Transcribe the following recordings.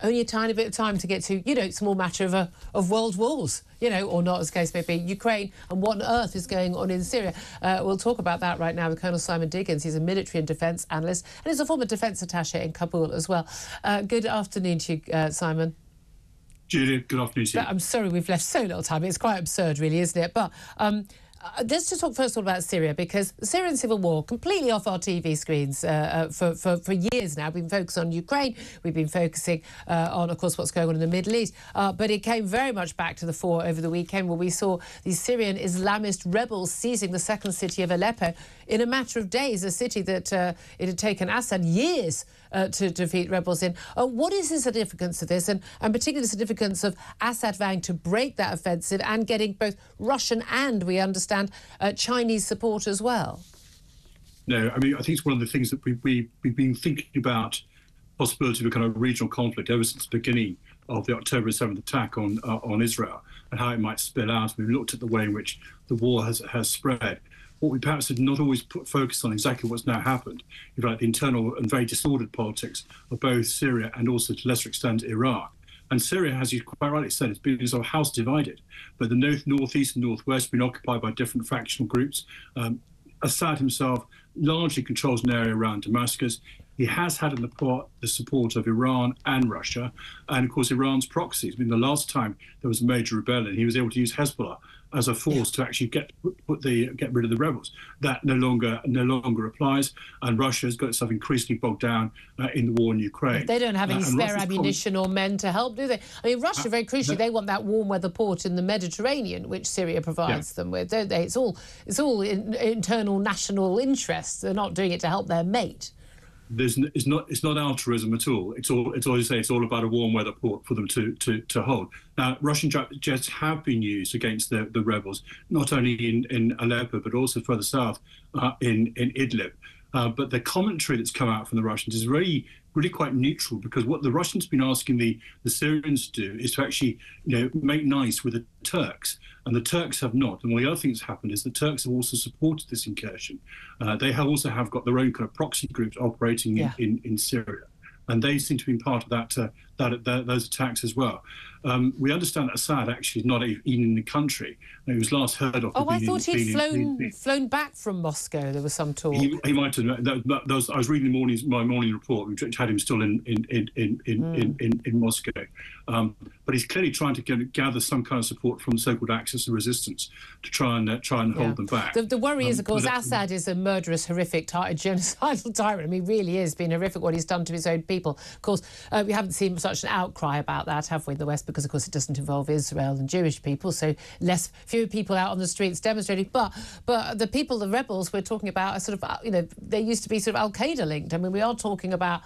only a tiny bit of time to get to, you know, small matter of world wars, you know, or not, as the case may be, Ukraine, and what on earth is going on in Syria. We'll talk about that right now with Colonel Simon Diggins. He's a military and defence analyst, and he's a former defence attaché in Kabul as well. Good afternoon to you, Simon. Julia, good afternoon to you. I'm sorry we've left so little time. It's quite absurd, really, isn't it? But let's just talk first of all about Syria, because the Syrian Civil War, completely off our TV screens for years now. We've been focused on Ukraine. We've been focusing on, of course, what's going on in the Middle East. But it came very much back to the fore over the weekend, where we saw the Syrian Islamist rebels seizing the second city of Aleppo in a matter of days, a city that it had taken Assad years to defeat rebels in. What is the significance of this, and particularly the significance of Assad vowing to break that offensive and getting both Russian and, we understand, Chinese support as well? No, I mean, I think it's one of the things that we've been thinking about, possibility of a kind of regional conflict ever since the beginning of the October 7th attack on Israel, and how it might spill out. We've looked at the way in which the war has spread. What we perhaps had not always put focus on exactly what's now happened, if you like, the internal and very disordered politics of both Syria and also, to a lesser extent, Iraq. And Syria, as you quite rightly said, it's been sort of house divided. But the northeast and northwest have been occupied by different factional groups. Assad himself largely controls an area around Damascus. He has had in the support of Iran and Russia, and of course Iran's proxies. I mean, the last time there was a major rebellion, he was able to use Hezbollah as a force to actually get rid of the rebels. That no longer applies, and Russia has got itself increasingly bogged down in the war in Ukraine. They don't have any spare ammunition or men to help, do they? I mean, Russia, very crucially, they want that warm weather port in the Mediterranean, which Syria provides them with, don't they? It's all in internal national interests. They're not doing it to help their mate. It's not altruism at all. It's all about a warm weather port for them to hold. Now, Russian jets have been used against the rebels, not only in Aleppo but also further south in Idlib. But the commentary that's come out from the Russians is really quite neutral, because what the Russians have been asking the Syrians to do is to actually, make nice with the Turks, and the Turks have not. And one of the other things that's happened is the Turks have also supported this incursion. They also have got their own kind of proxy groups operating in Syria, and they seem to be part of those attacks as well. We understand that Assad actually is not even in the country. He was last heard of. Oh, I thought he'd flown back from Moscow. There was some talk. He might have. I was reading my morning report, which had him still in Moscow. But he's clearly trying to gather some kind of support from the so-called Axis of Resistance to try and hold them back. The worry is, of course, Assad is a murderous, horrific, genocidal tyrant. I mean, he really is been horrific what he's done to his own people. Of course, we haven't seen such an outcry about that, have we, in the West? Because, of course, it doesn't involve Israel and Jewish people, so fewer people out on the streets demonstrating. But the people, the rebels we're talking about, are sort of, they used to be sort of Al-Qaeda linked. I mean, we are talking about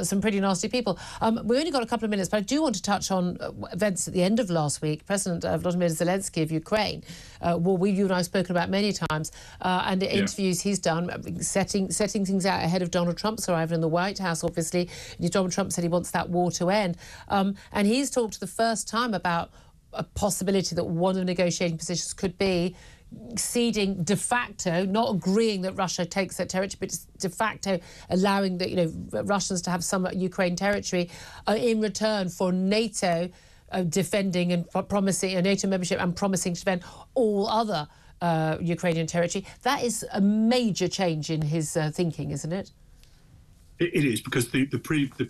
some pretty nasty people. We've only got a couple of minutes, but I do want to touch on events at the end of last week. President Volodymyr Zelensky of Ukraine, you and I have spoken about many times, and the interviews he's done, setting things out ahead of Donald Trump's arrival in the White House, obviously. Donald Trump said he wants that war to end. And he's talked for the first time about a possibility that one of the negotiating positions could be ceding de facto, not agreeing that Russia takes that territory, but de facto allowing the Russians to have some Ukraine territory in return for NATO defending and promising a NATO membership and promising to defend all other Ukrainian territory. That is a major change in his thinking, isn't it? It is, because the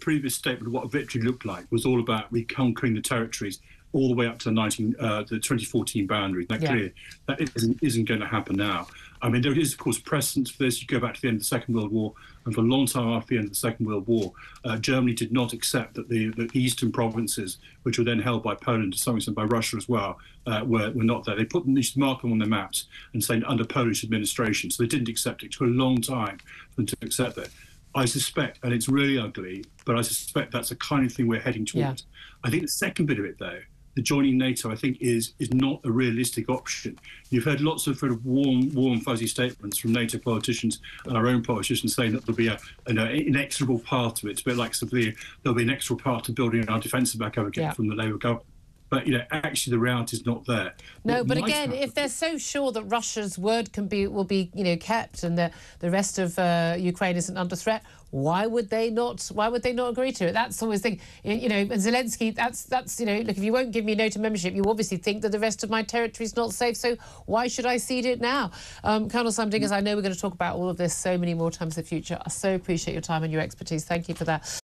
previous statement of what a victory looked like was all about reconquering the territories all the way up to the 2014 boundaries. Clearly, that isn't going to happen now. I mean, there is, of course, precedent for this. You go back to the end of the Second World War, and for a long time after the end of the Second World War, Germany did not accept that the eastern provinces, which were then held by Poland, to some extent by Russia as well, were not there. They put them, used to mark them on their maps and say under Polish administration. So they didn't accept it. It took a long time for them to accept that. I suspect, and it's really ugly, but I suspect that's the kind of thing we're heading towards. I think the second bit of it, though, the joining NATO, I think, is not a realistic option. You've heard lots of sort of warm, fuzzy statements from NATO politicians and our own politicians saying that there'll be an inexorable path to it. It's a bit like there'll be an inexorable path to building our defences back up again from the Labour government. But actually, the reality is not there. No, but again, if they're so sure that Russia's word will be kept, and the rest of Ukraine isn't under threat, why would they not? Why would they not agree to it? That's always the thing. And Zelensky, that's look, if you won't give me NATO membership, you obviously think that the rest of my territory is not safe. So why should I cede it now? Colonel Simon Diggins, I know we're going to talk about all of this so many more times in the future. I so appreciate your time and your expertise. Thank you for that.